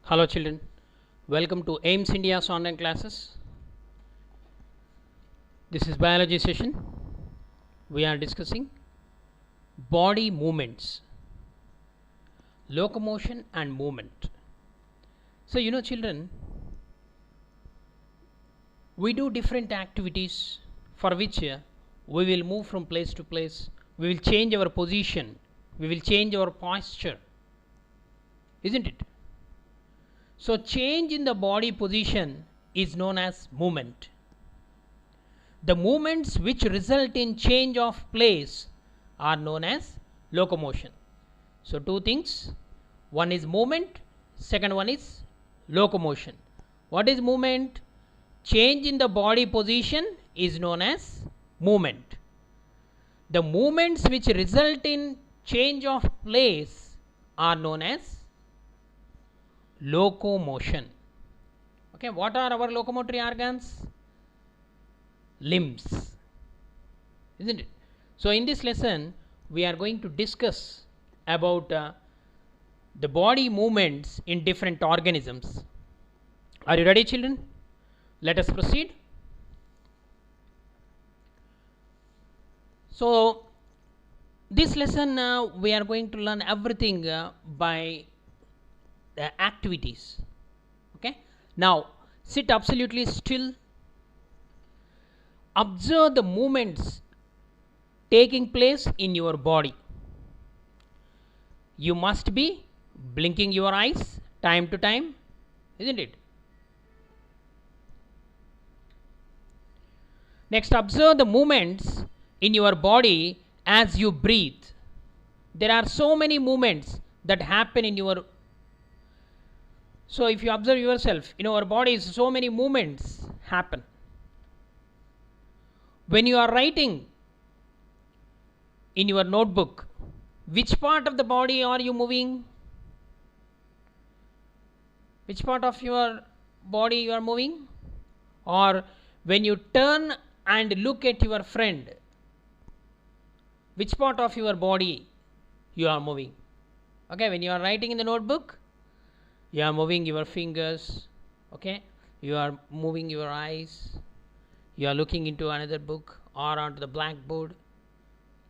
Hello children, welcome to AIMS India's online classes. This is biology session. We are discussing body movements, locomotion and movement. So children, we do different activities for which we will move from place to place, we will change our position, we will change our posture, isn't it? So change in the body position is known as movement. The movements which result in change of place are known as locomotion. So two things, one is movement, second one is locomotion. What is movement? Change in the body position is known as movement. The movements which result in change of place are known as locomotion. Okay, what are our locomotory organs? Limbs, isn't it? So in this lesson we are going to discuss about the body movements in different organisms. Are you ready children? Let us proceed. So this lesson we are going to learn everything by the activities. Okay, now sit absolutely still. Observe the movements taking place in your body. You must be blinking your eyes time to time, isn't it? Next, observe the movements in your body as you breathe. There are so many movements that happen in your. So if you observe yourself, in our bodies so many movements happen. When you are writing in your notebook, which part of the body are you moving? Which part of your body you are moving? Or when you turn and look at your friend, which part of your body you are moving? Okay, when you are writing in the notebook, you are moving your fingers, okay, you are moving your eyes, you are looking into another book or onto the blackboard,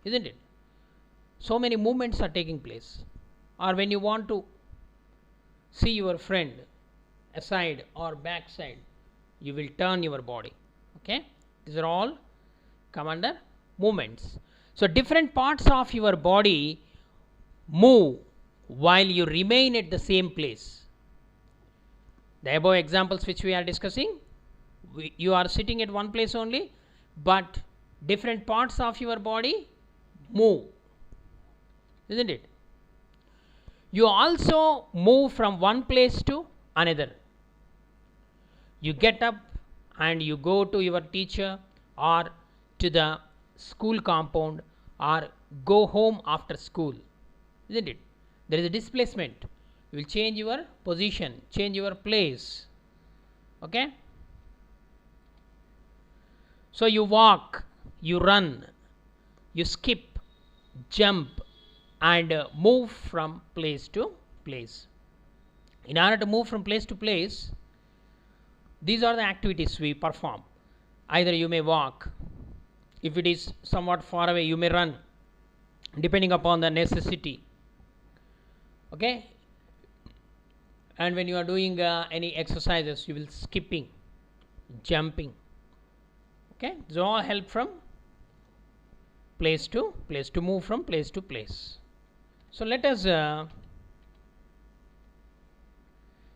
isn't it? So many movements are taking place. Or when you want to see your friend aside or backside, you will turn your body. Okay, these are all come under movements. So different parts of your body move while you remain at the same place. The above examples which we are discussing, you are sitting at one place only, but different parts of your body move, isn't it? You also move from one place to another. You get up and you go to your teacher or to the school compound or go home after school, isn't it? There is a displacement. You will change your position, change your place. Okay? So you walk, you run, you skip, jump and move from place to place. In order to move from place to place, these are the activities we perform. Either you may walk, if it is somewhat far away you may run, depending upon the necessity. Okay, and when you are doing any exercises, you will skipping, jumping. Okay, these all help from place to place, to move from place to place. So let us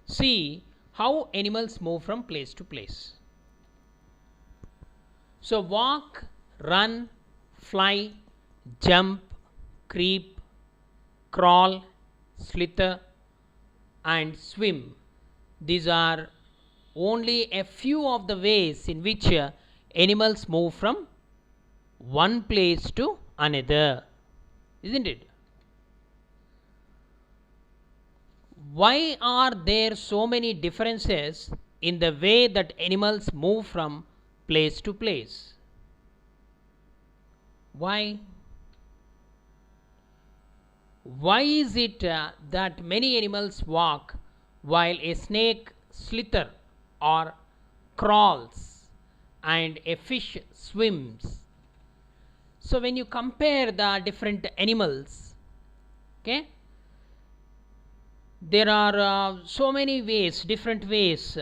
see how animals move from place to place. So walk, run, fly, jump, creep, crawl, slither and swim. These are only a few of the ways in which animals move from one place to another, isn't it? Why are there so many differences in the way that animals move from place to place? Why? Why is it that many animals walk while a snake slithers or crawls and a fish swims. So when you compare the different animals, okay, there are so many ways, different ways.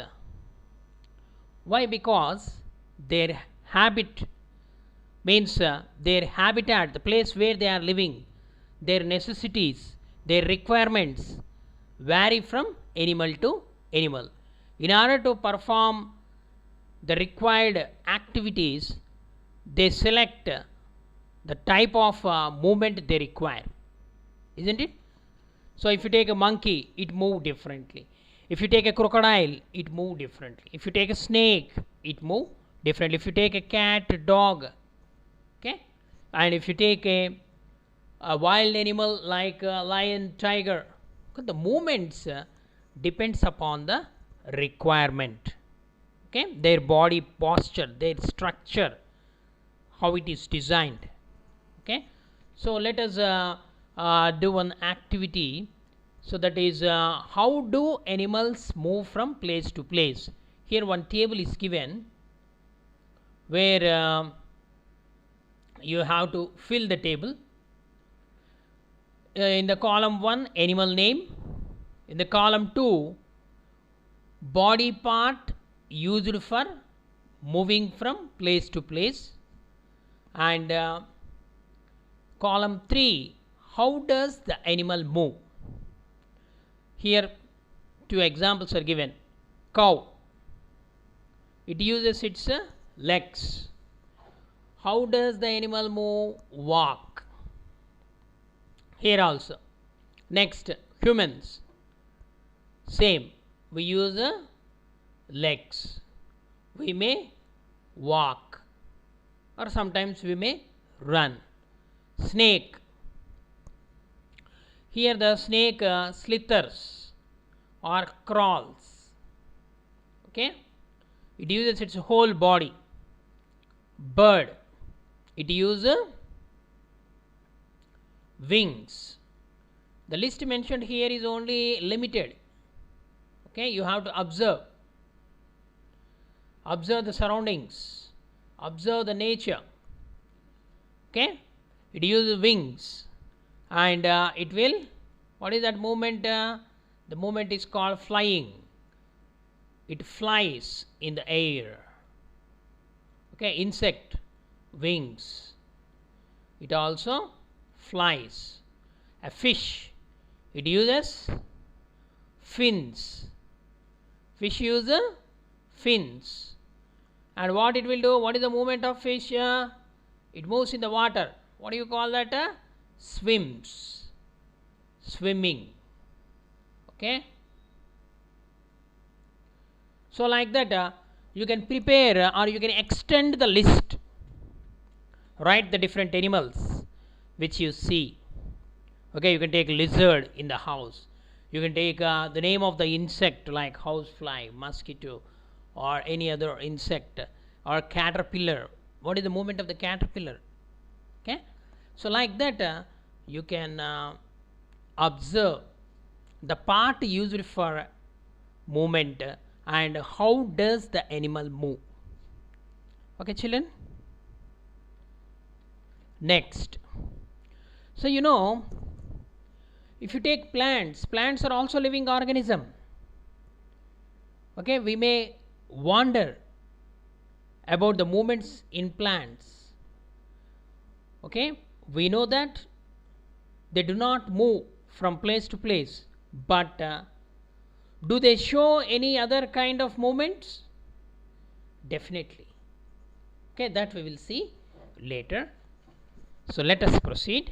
Why? Because their habit means their habitat, the place where they are living, their necessities, their requirements vary from animal to animal. In order to perform the required activities, they select the type of movement they require, isn't it? So if you take a monkey, it move differently. If you take a crocodile, it move differently. If you take a snake, it move differently. If you take a cat, dog, okay, and if you take a wild animal like a lion, tiger, the movements depends upon the requirement, okay, their body posture, their structure, how it is designed, okay. So let us do one activity. So that is how do animals move from place to place. Here one table is given where you have to fill the table. In the column 1, animal name. In the column 2, body part used for moving from place to place. And column 3, how does the animal move. Here 2 examples are given. Cow, it uses its legs. How does the animal move? Walk. Here also. Next, humans, same, we use legs. We may walk or sometimes we may run. Snake, here the snake slithers or crawls, okay, it uses its whole body. Bird, it uses wings. The list mentioned here is only limited, okay. You have to observe the surroundings, observe the nature, okay. It uses wings and it will, what is that movement? The movement is called flying. It flies in the air, okay. Insect, wings, it also flies. A fish, it uses fins. Fish uses fins. And what it will do? What is the movement of fish? It moves in the water. What do you call that? Swims, swimming, okay. So like that you can prepare or you can extend the list. Write the different animals which you see, okay. You can take lizard in the house. You can take the name of the insect like housefly, mosquito, or any other insect, or caterpillar. What is the movement of the caterpillar, okay. So like that you can observe the part used for movement and how does the animal move, okay children. Next, so you know, if you take plants, plants are also living organism, okay. We may wonder about the movements in plants, okay. We know that they do not move from place to place, but do they show any other kind of movements? Definitely, okay. That we will see later. So let us proceed.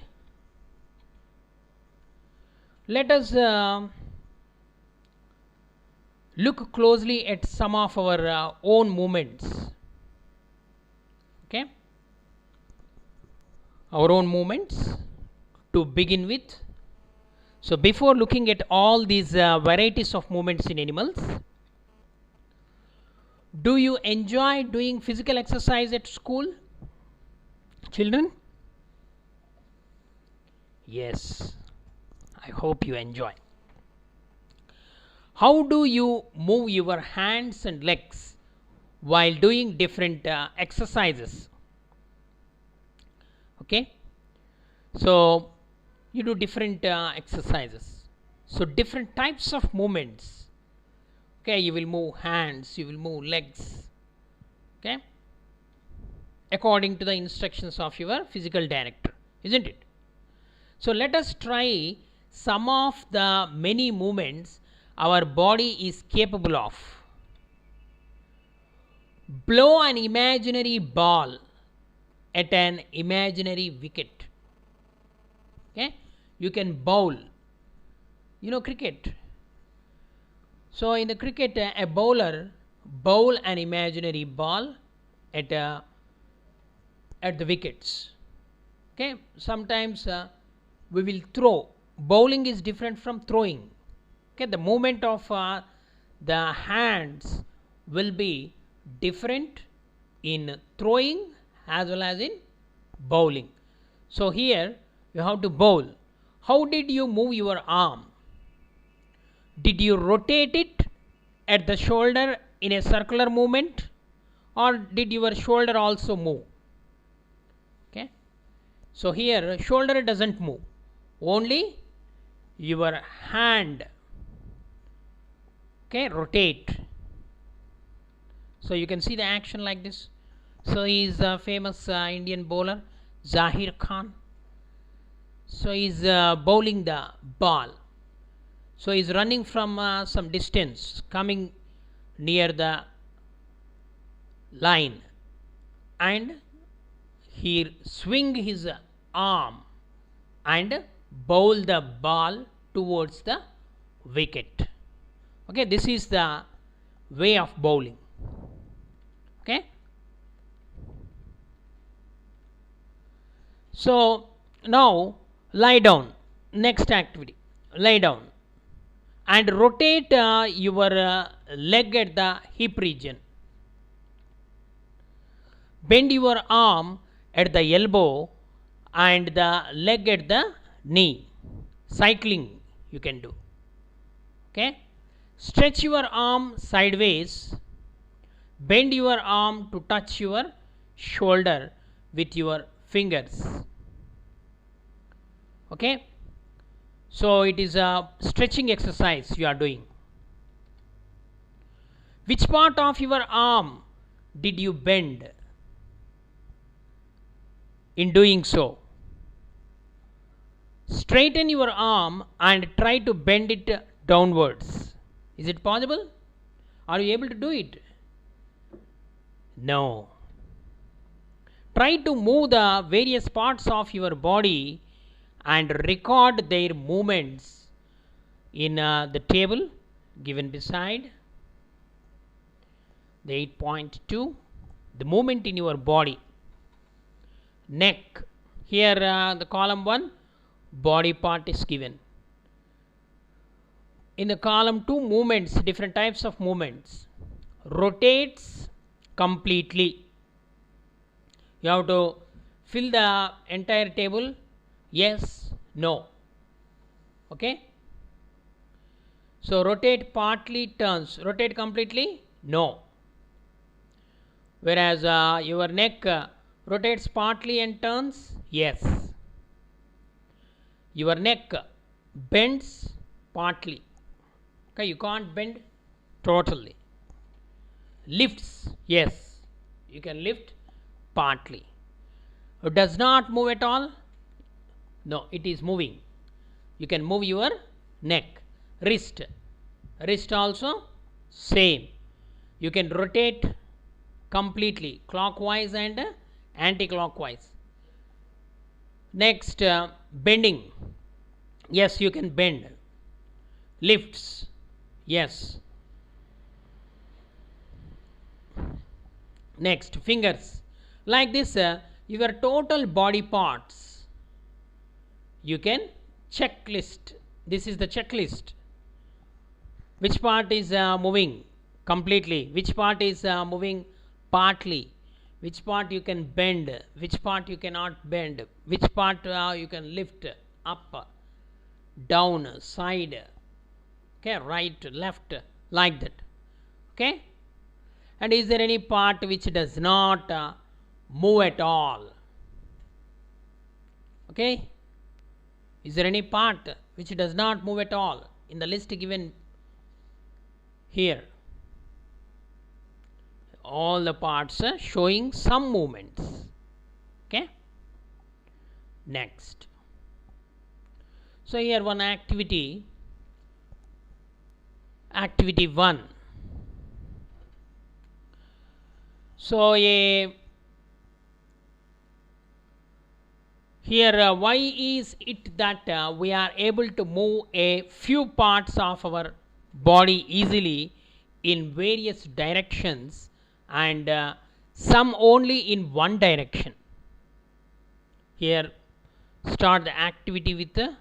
Let us look closely at some of our own movements, okay. Our own movements to begin with. So before looking at all these varieties of movements in animals, do you enjoy doing physical exercise at school, children? Yes, I hope you enjoy. how do you move your hands and legs while doing different exercises? Okay, so you do different exercises, so different types of movements. Okay, you will move hands, you will move legs, okay, according to the instructions of your physical director, isn't it? So let us try some of the many movements our body is capable of. Blow an imaginary ball at an imaginary wicket. Okay, you can bowl, cricket. So in the cricket, a bowler bowl an imaginary ball at the wickets. Okay, sometimes we will throw. Bowling is different from throwing. Okay, the movement of the hands will be different in throwing as well as in bowling. So here you have to bowl. How did you move your arm? Did you rotate it at the shoulder in a circular movement, or did your shoulder also move? Okay, so here shoulder doesn't move, only your hand, okay, rotate. So you can see the action like this. So he is a famous Indian bowler, Zahir Khan. So he is bowling the ball. So he is running from some distance, coming near the line, and he swing his arm and bowl the ball towards the wicket. Okay, this is the way of bowling. Okay, so now lie down. Next activity, lie down and rotate your leg at the hip region. Bend your arm at the elbow and the leg at the knee. Cycling you can do. Okay, stretch your arm sideways. Bend your arm to touch your shoulder with your fingers. Okay, so it is a stretching exercise you are doing. Which part of your arm did you bend in doing so? Straighten your arm and try to bend it downwards. Is it possible? Are you able to do it? No. Try to move the various parts of your body and record their movements in the table given beside the 8.2. The movement in your body. Neck. Here the column 1, body part is given. In the column 2, movements, different types of movements. Rotates completely. You have to fill the entire table. Yes, no. Okay. So rotate partly, turns. Rotate completely? No. Whereas your neck rotates partly and turns? Yes. Your neck bends partly. Okay, you can't bend totally. Lifts? Yes. You can lift partly. It does not move at all? No, it is moving. You can move your neck. Wrist. Wrist also same. You can rotate completely, clockwise and anti-clockwise. Next, bending. Yes, you can bend. Lifts. Yes. Next, fingers. Like this, your total body parts you can checklist. This is the checklist. Which part is moving completely? Which part is moving partly? Which part you can bend? Which part you cannot bend? Which part you can lift up, down, side, Okay, right, left, like that. Okay, and is there any part which does not move at all? Okay, is there any part which does not move at all in the list given here? All the parts showing some movements. Okay, next. So here one activity 1. So here why is it that we are able to move a few parts of our body easily in various directions and some only in one direction? Here start the activity with a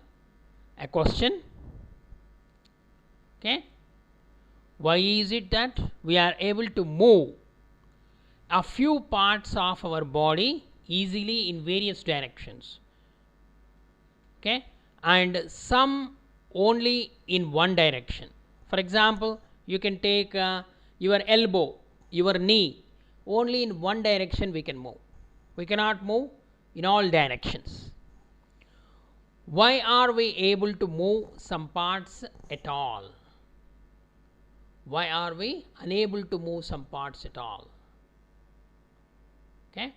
question. Okay, why is it that we are able to move a few parts of our body easily in various directions, okay, and some only in one direction? For example, you can take your elbow, your knee, only in one direction we can move. We cannot move in all directions. Why are we able to move some parts at all? Why are we unable to move some parts at all? Okay,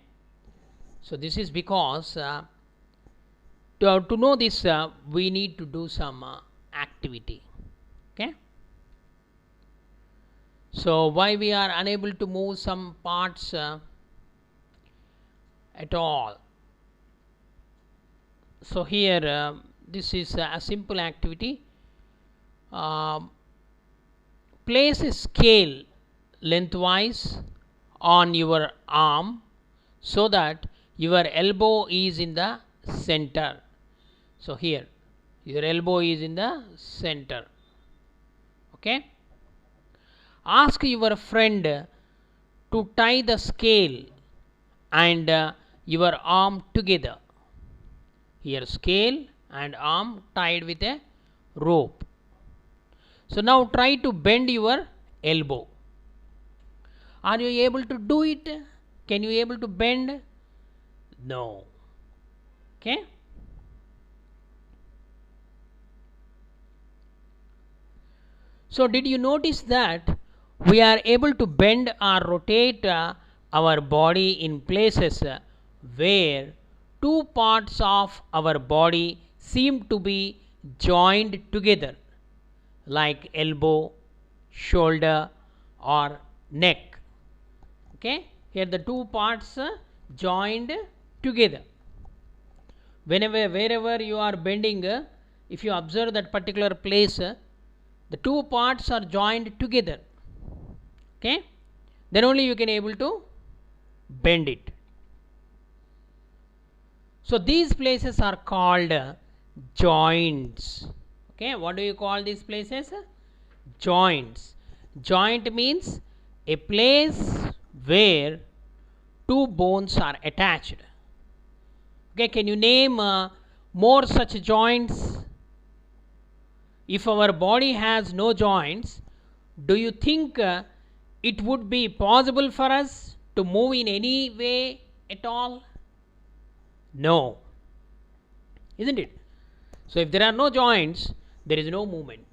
so this is because to know this we need to do some activity. Okay, so why we are unable to move some parts at all? So here this is a simple activity. Place a scale lengthwise on your arm so that your elbow is in the center. So here your elbow is in the center. Okay, ask your friend to tie the scale and your arm together. Here scale and arm tied with a rope. So now try to bend your elbow. Are you able to do it? Can you able to bend? No. Okay, so did you notice that we are able to bend or rotate our body in places where two parts of our body seem to be joined together, like elbow, shoulder or neck? Okay, here the two parts joined together. Wherever you are bending, if you observe that particular place, the two parts are joined together. Okay, then only you can able to bend it. So these places are called joints. Okay, what do you call these places? Joints. Joint means a place where two bones are attached. Okay, can you name more such joints? If our body has no joints, do you think it would be possible for us to move in any way at all? No, isn't it? So if there are no joints, there is no movement.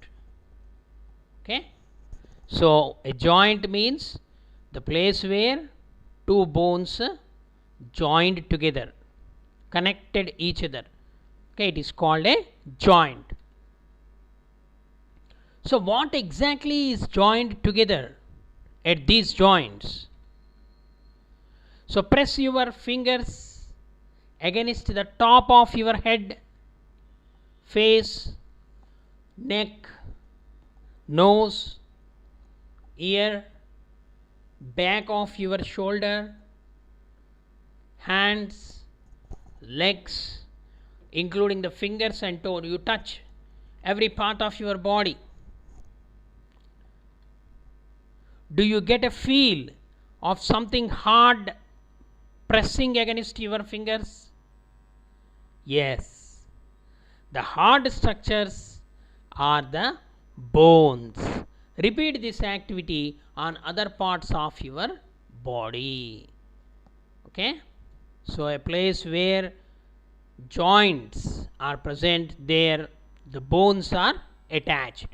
Okay, so a joint means the place where two bones joined together, connected each other. Okay, it is called a joint. So what exactly is joined together at these joints? So press your fingers against the top of your head, face, neck, nose, ear, back of your shoulder, hands, legs, including the fingers and toe. You touch every part of your body. Do you get a feel of something hard pressing against your fingers? Yes. The hard structures are the bones. Repeat this activity on other parts of your body. Okay, so a place where joints are present, there the bones are attached.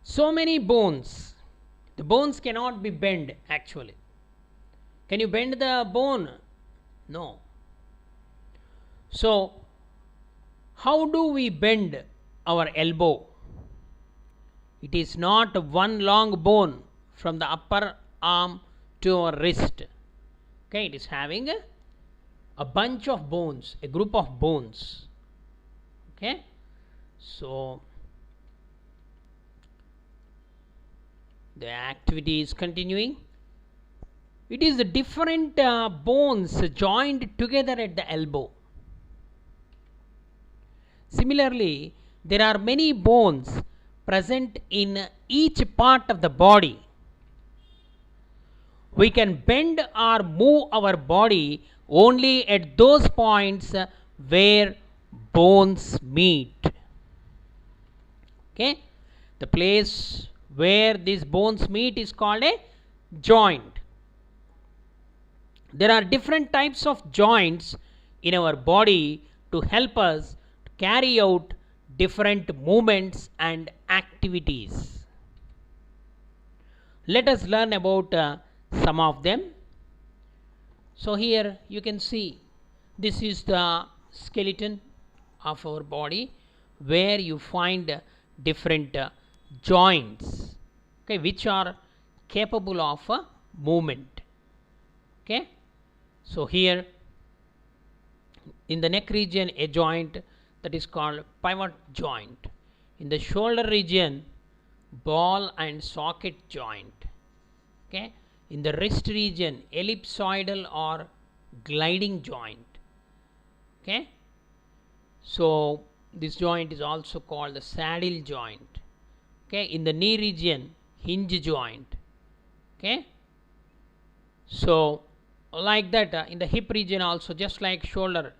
So many bones. The bones cannot be bent actually. Can you bend the bone? No. So how do we bend our elbow? It is not one long bone from the upper arm to our wrist. Okay, it is having a bunch of bones, a group of bones. Okay, so the activity is continuing. It is the different bones joined together at the elbow. Similarly, there are many bones present in each part of the body. We can bend or move our body only at those points where bones meet. Okay, the place where these bones meet is called a joint. There are different types of joints in our body to help us to carry out different movements and activities. Let us learn about some of them. So here you can see this is the skeleton of our body where you find different joints, okay, which are capable of movement. Okay, so here in the neck region a joint that is called pivot joint. In the shoulder region, ball and socket joint. Okay, in the wrist region, ellipsoidal or gliding joint. Okay, so this joint is also called the saddle joint. Okay, in the knee region, hinge joint. Okay, so like that in the hip region also, just like shoulder,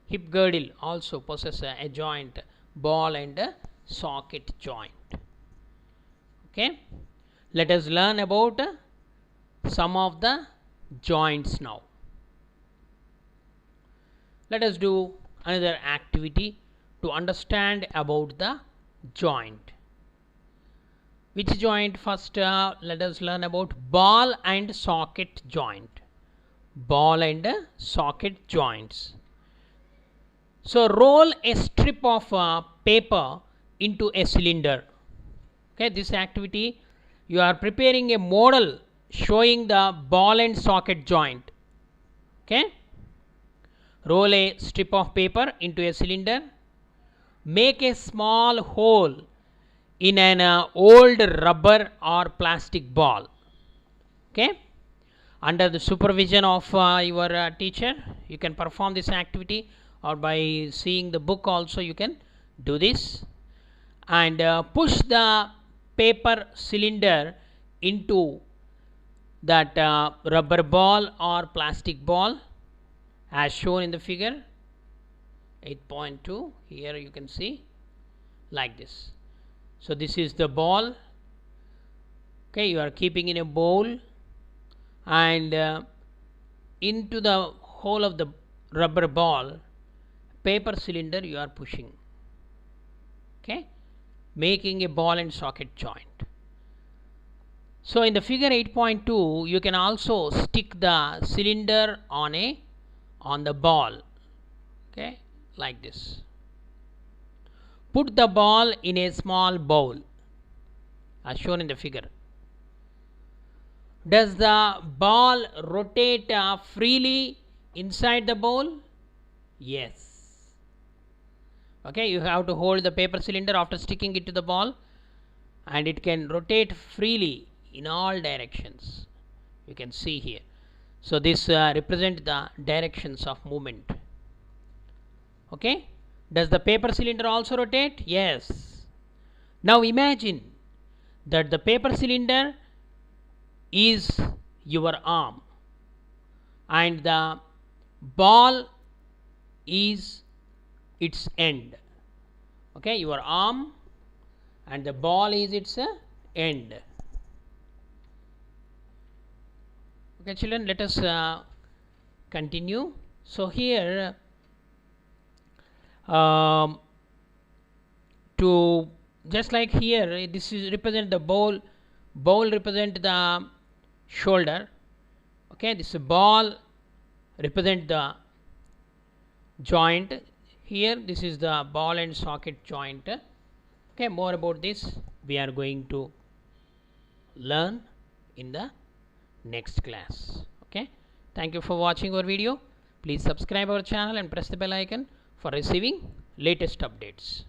hip girdle also possess a joint, ball and socket joint. Okay, let us learn about some of the joints now. Let us do another activity to understand about the joint. Which joint? First let us learn about ball and socket joint. Ball and socket joints. So roll a strip of paper into a cylinder. Okay, this activity you are preparing a model showing the ball and socket joint. Okay, roll a strip of paper into a cylinder. Make a small hole in an old rubber or plastic ball. Okay, under the supervision of your teacher you can perform this activity, or by seeing the book also you can do this. And push the paper cylinder into that rubber ball or plastic ball as shown in the figure 8.2. Here you can see like this. So this is the ball. Okay, you are keeping in a bowl, and into the hole of the rubber ball, paper cylinder you are pushing. Okay, making a ball and socket joint. So in the figure 8.2 you can also stick the cylinder on the ball. Okay, like this. Put the ball in a small bowl as shown in the figure. Does the ball rotate freely inside the bowl? Yes. Okay, you have to hold the paper cylinder after sticking it to the ball, and it can rotate freely in all directions. You can see here. So this represents the directions of movement. Okay, does the paper cylinder also rotate? Yes. Now imagine that the paper cylinder is your arm and the ball is its end. Okay, your arm, and the ball is its end. Okay children, let us continue. So here to just like here, this is represent the ball represent the shoulder. Okay, this ball represent the joint. Here this is the ball and socket joint. Okay, more about this we are going to learn in the next class. Okay, thank you for watching our video. Please subscribe our channel and press the bell icon for receiving latest updates.